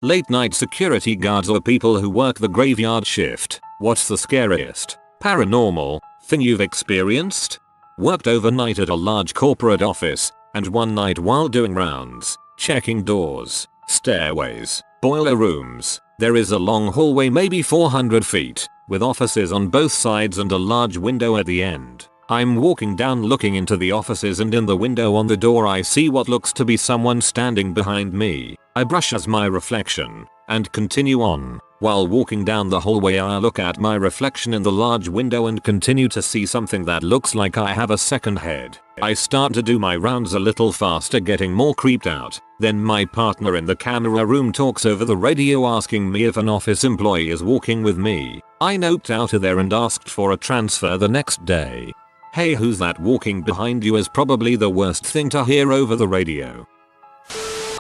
Late night security guards or people who work the graveyard shift. What's the scariest paranormal thing you've experienced? Worked overnight at a large corporate office, and one night while doing rounds, checking doors, stairways, boiler rooms, there is a long hallway maybe 400 feet, with offices on both sides and a large window at the end. I'm walking down looking into the offices, and in the window on the door I see what looks to be someone standing behind me. I brush as my reflection and continue on. While walking down the hallway I look at my reflection in the large window and continue to see something that looks like I have a second head. I start to do my rounds a little faster, getting more creeped out. Then my partner in the camera room talks over the radio asking me if an office employee is walking with me. I noped out of there and asked for a transfer the next day. "Hey, who's that walking behind you?" is probably the worst thing to hear over the radio.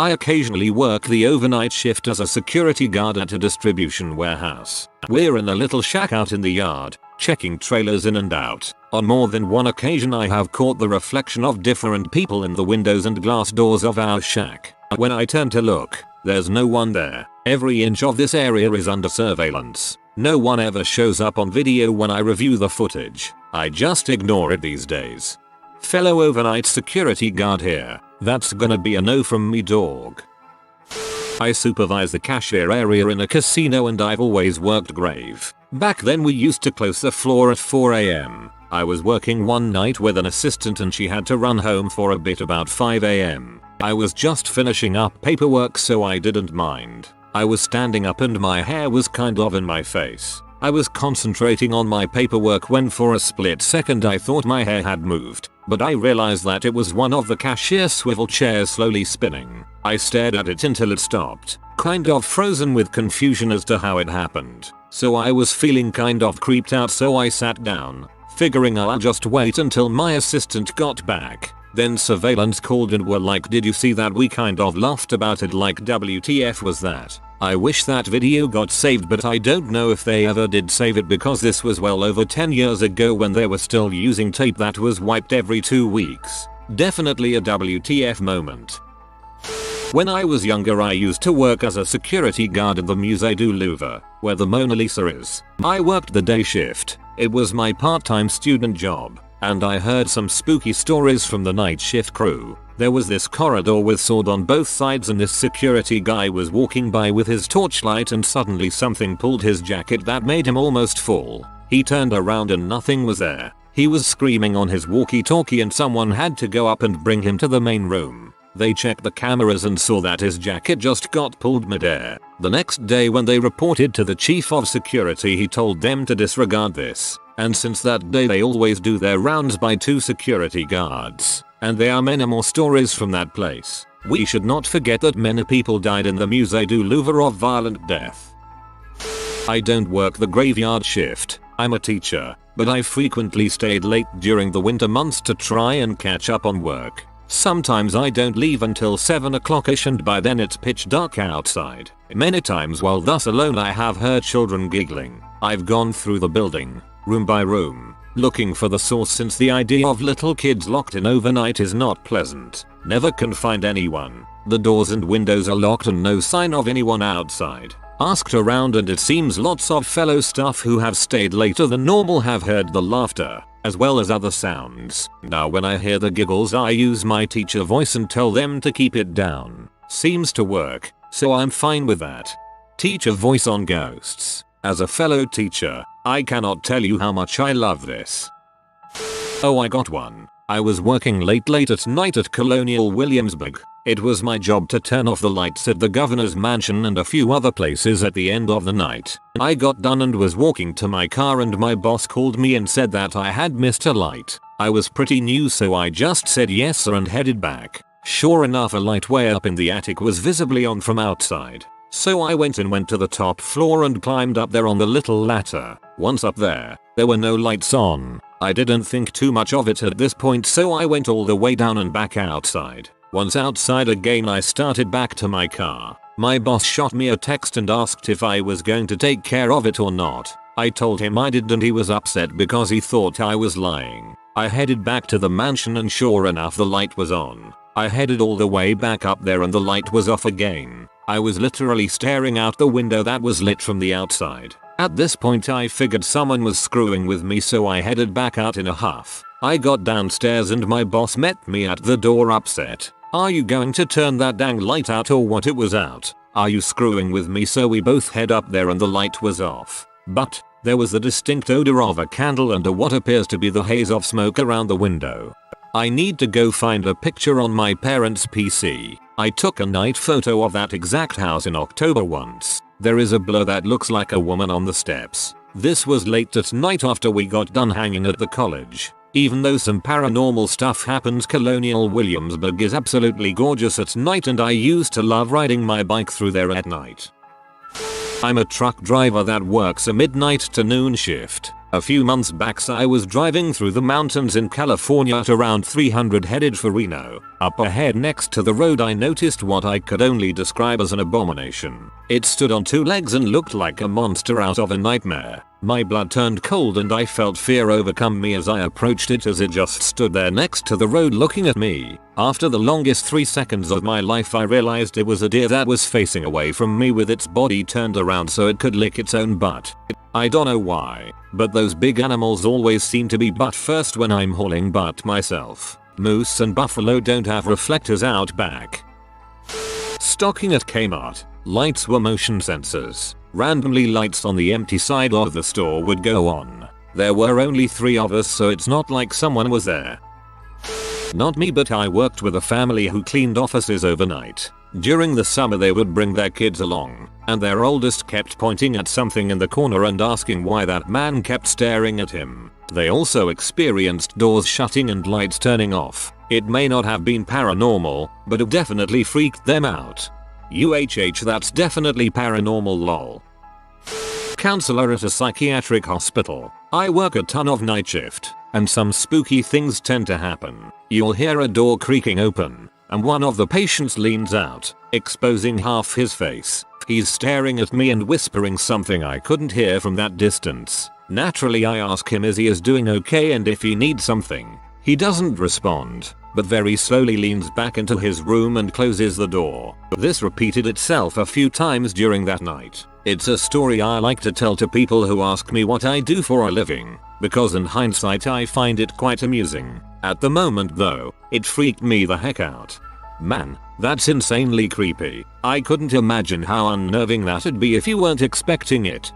I occasionally work the overnight shift as a security guard at a distribution warehouse. We're in a little shack out in the yard, checking trailers in and out. On more than one occasion I have caught the reflection of different people in the windows and glass doors of our shack. When I turn to look, there's no one there. Every inch of this area is under surveillance. No one ever shows up on video when I review the footage. I just ignore it these days. Fellow overnight security guard here. That's gonna be a no from me, dog. I supervise the cashier area in a casino and I've always worked grave. Back then we used to close the floor at 4 AM. I was working one night with an assistant and she had to run home for a bit about 5 AM. I was just finishing up paperwork so I didn't mind. I was standing up and my hair was kind of in my face. I was concentrating on my paperwork when for a split second I thought my hair had moved, but I realized that it was one of the cashier's swivel chairs slowly spinning. I stared at it until it stopped, kind of frozen with confusion as to how it happened. So I was feeling kind of creeped out, so I sat down, figuring I'll just wait until my assistant got back. Then surveillance called and were like, "Did you see that?" We kind of laughed about it like, WTF was that? I wish that video got saved, but I don't know if they ever did save it because this was well over 10 years ago when they were still using tape that was wiped every 2 weeks. Definitely a WTF moment. When I was younger I used to work as a security guard at the Musée du Louvre, where the Mona Lisa is. I worked the day shift. It was my part-time student job, and I heard some spooky stories from the night shift crew. There was this corridor with sword on both sides and this security guy was walking by with his torchlight and suddenly something pulled his jacket that made him almost fall. He turned around and nothing was there. He was screaming on his walkie-talkie and someone had to go up and bring him to the main room. They checked the cameras and saw that his jacket just got pulled midair. The next day when they reported to the chief of security, he told them to disregard this. And since that day they always do their rounds by 2 security guards. And there are many more stories from that place. We should not forget that many people died in the Musée du Louvre of violent death. I don't work the graveyard shift. I'm a teacher, but I frequently stayed late during the winter months to try and catch up on work. Sometimes I don't leave until 7 o'clock-ish and by then it's pitch dark outside. Many times while thus alone I have heard children giggling. I've gone through the building, room by room, looking for the source since the idea of little kids locked in overnight is not pleasant. Never can find anyone. The doors and windows are locked and no sign of anyone outside. Asked around and it seems lots of fellow staff who have stayed later than normal have heard the laughter, as well as other sounds. Now when I hear the giggles I use my teacher voice and tell them to keep it down. Seems to work, so I'm fine with that. Teacher voice on ghosts. As a fellow teacher, I cannot tell you how much I love this. Oh, I got one. I was working late at night at Colonial Williamsburg. It was my job to turn off the lights at the governor's mansion and a few other places at the end of the night. I got done and was walking to my car and my boss called me and said that I had missed a light. I was pretty new so I just said yes sir and headed back. Sure enough, a light way up in the attic was visibly on from outside. So I went to the top floor and climbed up there on the little ladder. Once up there were no lights on. I didn't think too much of it at this point so I went all the way down and back outside. Once outside again I started back to my car. My boss shot me a text and asked if I was going to take care of it or not. I told him I did and he was upset because he thought I was lying. I headed back to the mansion and sure enough the light was on. I headed all the way back up there and the light was off again. I was literally staring out the window that was lit from the outside. At this point I figured someone was screwing with me, so I headed back out in a huff. I got downstairs and my boss met me at the door upset. "Are you going to turn that dang light out or what? It was out. Are you screwing with me?" So we both head up there and the light was off. But there was the distinct odor of a candle and what appears to be the haze of smoke around the window. I need to go find a picture on my parents' PC. I took a night photo of that exact house in October once. There is a blur that looks like a woman on the steps. This was late at night after we got done hanging at the college. Even though some paranormal stuff happens, Colonial Williamsburg is absolutely gorgeous at night and I used to love riding my bike through there at night. I'm a truck driver that works a midnight to noon shift. A few months back I was driving through the mountains in California at around 300 headed for Reno. Up ahead next to the road I noticed what I could only describe as an abomination. It stood on two legs and looked like a monster out of a nightmare. My blood turned cold and I felt fear overcome me as I approached it, as it just stood there next to the road looking at me. After the longest 3 seconds of my life I realized it was a deer that was facing away from me with its body turned around so it could lick its own butt. I don't know why, but those big animals always seem to be butt first when I'm hauling butt myself. Moose and buffalo don't have reflectors out back. Stocking at Kmart. Lights were motion sensors. Randomly lights on the empty side of the store would go on. There were only 3 of us, so it's not like someone was there. Not me, but I worked with a family who cleaned offices overnight. During the summer they would bring their kids along, and their oldest kept pointing at something in the corner and asking why that man kept staring at him. They also experienced doors shutting and lights turning off. It may not have been paranormal, but it definitely freaked them out. That's definitely paranormal lol. Counselor at a psychiatric hospital. I work a ton of night shift, and some spooky things tend to happen. You'll hear a door creaking open, and one of the patients leans out, exposing half his face. He's staring at me and whispering something I couldn't hear from that distance. Naturally I ask him is he doing okay and if he needs something. He doesn't respond, but very slowly leans back into his room and closes the door. This repeated itself a few times during that night. It's a story I like to tell to people who ask me what I do for a living, because in hindsight I find it quite amusing. At the moment though, it freaked me the heck out. Man, that's insanely creepy. I couldn't imagine how unnerving that'd be if you weren't expecting it.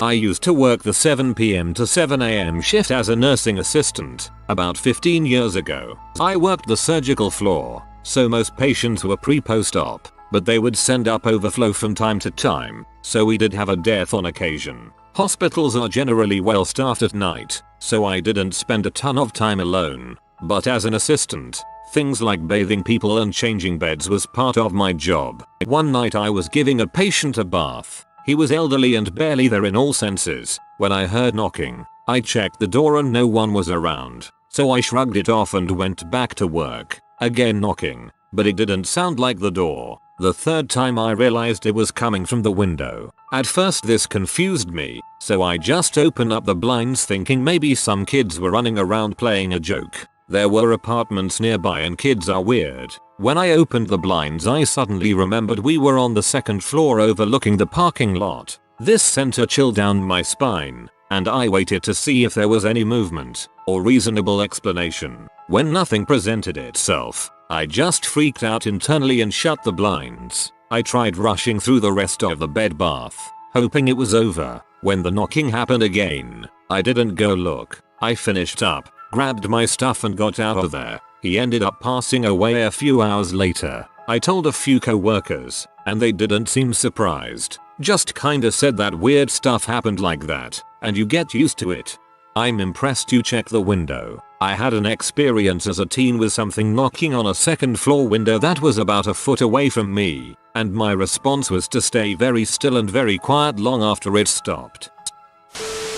I used to work the 7 PM to 7 AM shift as a nursing assistant. About 15 years ago, I worked the surgical floor, so most patients were pre-post-op, but they would send up overflow from time to time, so we did have a death on occasion. Hospitals are generally well staffed at night, so I didn't spend a ton of time alone, but as an assistant, things like bathing people and changing beds was part of my job. One night I was giving a patient a bath. He was elderly and barely there in all senses. When I heard knocking, I checked the door and no one was around, so I shrugged it off and went back to work. Again knocking, but it didn't sound like the door. The third time I realized it was coming from the window. At first this confused me, so I just opened up the blinds thinking maybe some kids were running around playing a joke. There were apartments nearby and kids are weird. When I opened the blinds I suddenly remembered we were on the second floor overlooking the parking lot. This sent a chill down my spine, and I waited to see if there was any movement or reasonable explanation. When nothing presented itself, I just freaked out internally and shut the blinds. I tried rushing through the rest of the bed bath, hoping it was over. When the knocking happened again, I didn't go look. I finished up, grabbed my stuff and got out of there. He ended up passing away a few hours later. I told a few co-workers, and they didn't seem surprised. Just kinda said that weird stuff happened like that, and you get used to it. I'm impressed you checked the window. I had an experience as a teen with something knocking on a second floor window that was about a foot away from me, and my response was to stay very still and very quiet long after it stopped.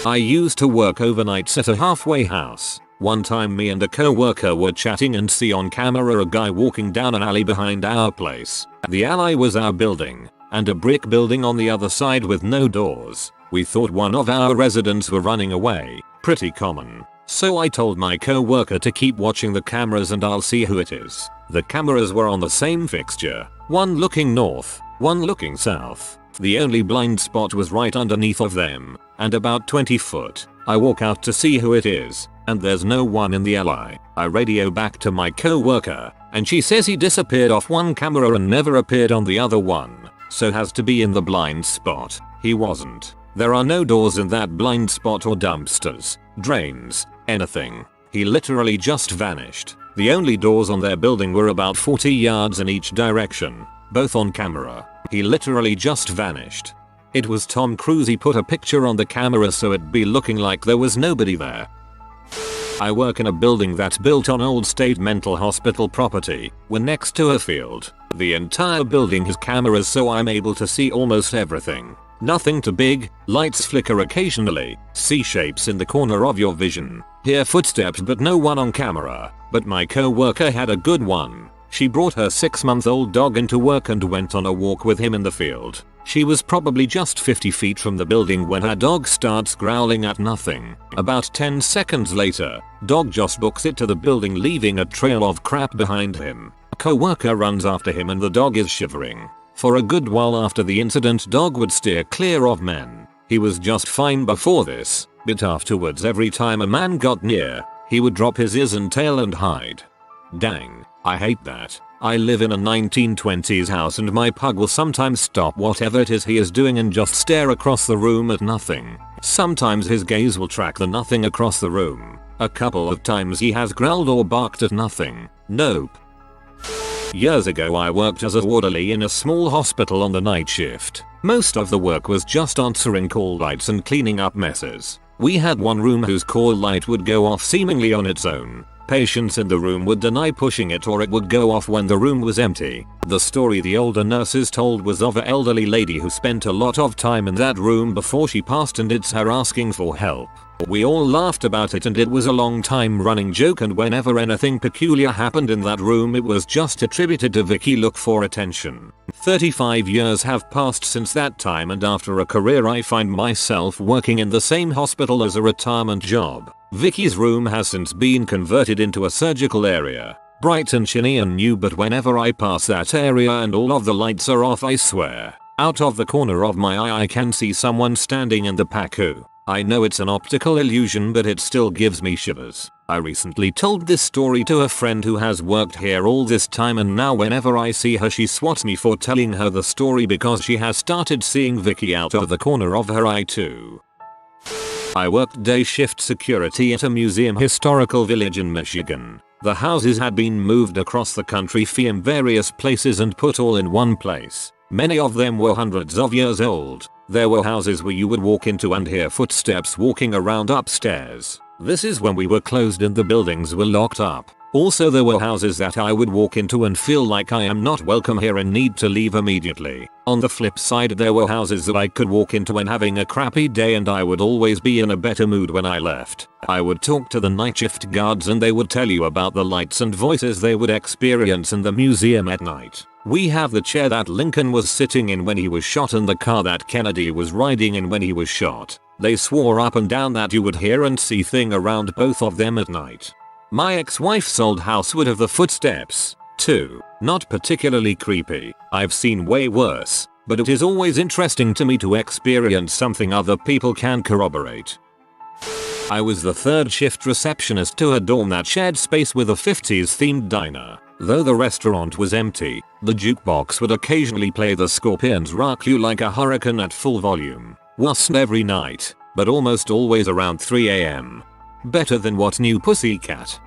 I used to work overnights at a halfway house. One time me and a co-worker were chatting and see on camera a guy walking down an alley behind our place. The alley was our building, and a brick building on the other side with no doors. We thought one of our residents were running away, pretty common. So I told my co-worker to keep watching the cameras and I'll see who it is. The cameras were on the same fixture, one looking north, one looking south. The only blind spot was right underneath of them, and about 20 foot. I walk out to see who it is, and there's no one in the LI. I radio back to my co-worker, and she says he disappeared off one camera and never appeared on the other one, so has to be in the blind spot. He wasn't. There are no doors in that blind spot or dumpsters, drains, anything. He literally just vanished. The only doors on their building were about 40 yards in each direction, both on camera. He literally just vanished. It was Tom Cruise. He put a picture on the camera so it'd be looking like there was nobody there. I work in a building that's built on old state mental hospital property. We're next to a field. The entire building has cameras so I'm able to see almost everything. Nothing too big, lights flicker occasionally, see shapes in the corner of your vision, hear footsteps but no one on camera. But my co-worker had a good one. She brought her 6-month-old dog into work and went on a walk with him in the field. She was probably just 50 feet from the building when her dog starts growling at nothing. About 10 seconds later, dog just books it to the building leaving a trail of crap behind him. A co-worker runs after him and the dog is shivering. For a good while after the incident, dog would steer clear of men. He was just fine before this, but afterwards every time a man got near, he would drop his ears and tail and hide. Dang, I hate that. I live in a 1920s house and my pug will sometimes stop whatever it is he is doing and just stare across the room at nothing. Sometimes his gaze will track the nothing across the room. A couple of times he has growled or barked at nothing. Nope. Years ago I worked as a orderly in a small hospital on the night shift. Most of the work was just answering call lights and cleaning up messes. We had one room whose call light would go off seemingly on its own. Patients in the room would deny pushing it or it would go off when the room was empty. The story the older nurses told was of an elderly lady who spent a lot of time in that room before she passed and it's her asking for help. We all laughed about it and it was a long time running joke and whenever anything peculiar happened in that room it was just attributed to Vicky look for attention. 35 years have passed since that time and after a career I find myself working in the same hospital as a retirement job. Vicky's room has since been converted into a surgical area. Bright and shiny and new but whenever I pass that area and all of the lights are off I swear, out of the corner of my eye I can see someone standing in the PACU. I know it's an optical illusion but it still gives me shivers. I recently told this story to a friend who has worked here all this time and now whenever I see her she swats me for telling her the story because she has started seeing Vicky out of the corner of her eye too. I worked day shift security at a museum historical village in Michigan. The houses had been moved across the country from various places and put all in one place. Many of them were hundreds of years old. There were houses where you would walk into and hear footsteps walking around upstairs. This is when we were closed and the buildings were locked up. Also there were houses that I would walk into and feel like I am not welcome here and need to leave immediately. On the flip side there were houses that I could walk into and having a crappy day and I would always be in a better mood when I left. I would talk to the night shift guards and they would tell you about the lights and voices they would experience in the museum at night. We have the chair that Lincoln was sitting in when he was shot and the car that Kennedy was riding in when he was shot. They swore up and down that you would hear and see things around both of them at night. My ex-wife's old house would have the footsteps, too. Not particularly creepy. I've seen way worse, but it is always interesting to me to experience something other people can corroborate. I was the third shift receptionist to a dorm that shared space with a 50s themed diner. Though the restaurant was empty, the jukebox would occasionally play the Scorpions' Rock You Like a Hurricane at full volume. Wasn't every night, but almost always around 3 AM. Better than What New Pussycat?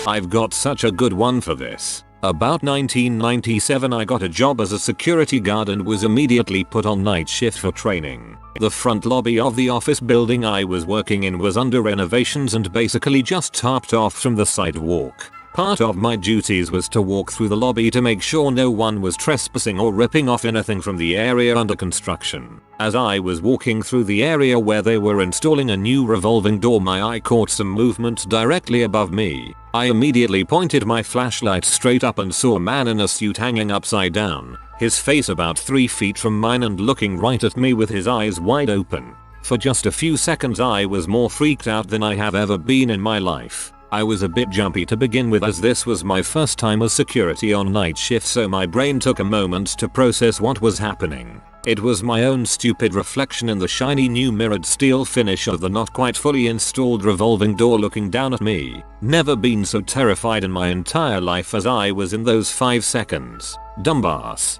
I've got such a good one for this. About 1997 I got a job as a security guard and was immediately put on night shift for training. The front lobby of the office building I was working in was under renovations and basically just tarped off from the sidewalk. Part of my duties was to walk through the lobby to make sure no one was trespassing or ripping off anything from the area under construction. As I was walking through the area where they were installing a new revolving door my eye caught some movement directly above me. I immediately pointed my flashlight straight up and saw a man in a suit hanging upside down, his face about 3 feet from mine and looking right at me with his eyes wide open. For just a few seconds I was more freaked out than I have ever been in my life. I was a bit jumpy to begin with as this was my first time as security on night shift, so my brain took a moment to process what was happening. It was my own stupid reflection in the shiny new mirrored steel finish of the not quite fully installed revolving door looking down at me. Never been so terrified in my entire life as I was in those 5 seconds. Dumbass.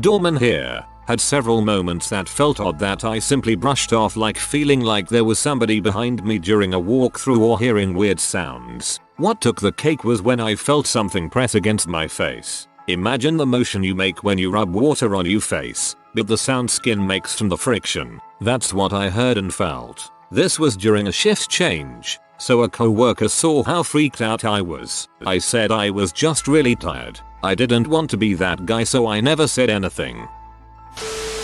Doorman here. Had several moments that felt odd that I simply brushed off, like feeling like there was somebody behind me during a walkthrough or hearing weird sounds. What took the cake was when I felt something press against my face. Imagine the motion you make when you rub water on your face, but the sound skin makes from the friction. That's what I heard and felt. This was during a shift change, so a co-worker saw how freaked out I was. I said I was just really tired. I didn't want to be that guy, so I never said anything.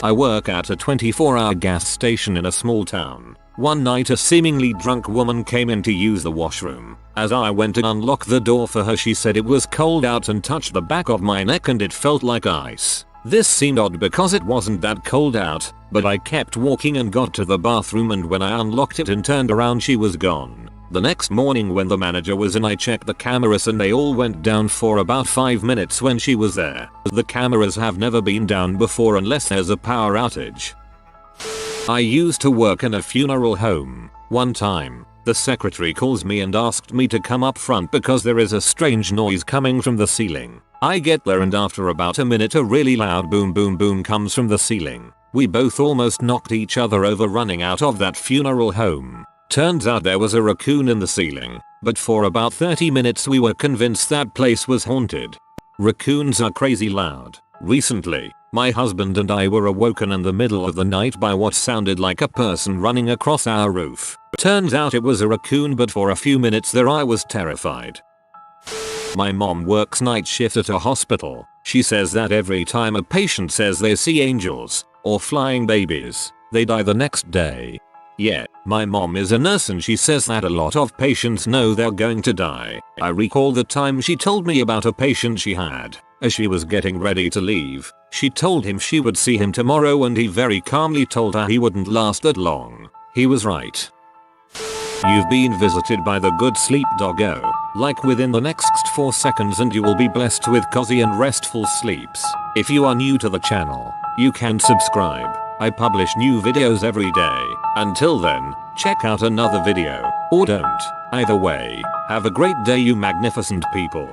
I work at a 24-hour gas station in a small town. One night a seemingly drunk woman came in to use the washroom. As I went to unlock the door for her, she said it was cold out and touched the back of my neck and it felt like ice. This seemed odd because it wasn't that cold out, but I kept walking and got to the bathroom, and when I unlocked it and turned around she was gone. The next morning when the manager was in, I checked the cameras and they all went down for about 5 minutes when she was there. The cameras have never been down before unless there's a power outage. I used to work in a funeral home. One time, the secretary calls me and asked me to come up front because there is a strange noise coming from the ceiling. I get there and after about a minute a really loud boom boom boom comes from the ceiling. We both almost knocked each other over running out of that funeral home. Turns out there was a raccoon in the ceiling, but for about 30 minutes we were convinced that place was haunted. Raccoons are crazy loud. Recently, my husband and I were awoken in the middle of the night by what sounded like a person running across our roof. Turns out it was a raccoon, but for a few minutes there I was terrified. My mom works night shift at a hospital. She says that every time a patient says they see angels or flying babies, they die the next day. Yeah, my mom is a nurse and she says that a lot of patients know they're going to die. I recall the time she told me about a patient she had. As she was getting ready to leave, she told him she would see him tomorrow and he very calmly told her he wouldn't last that long. He was right. You've been visited by the good sleep doggo. Like within the next 4 seconds and you will be blessed with cozy and restful sleeps. If you are new to the channel, you can subscribe. I publish new videos every day. Until then, check out another video, or don't. Either way, have a great day you magnificent people.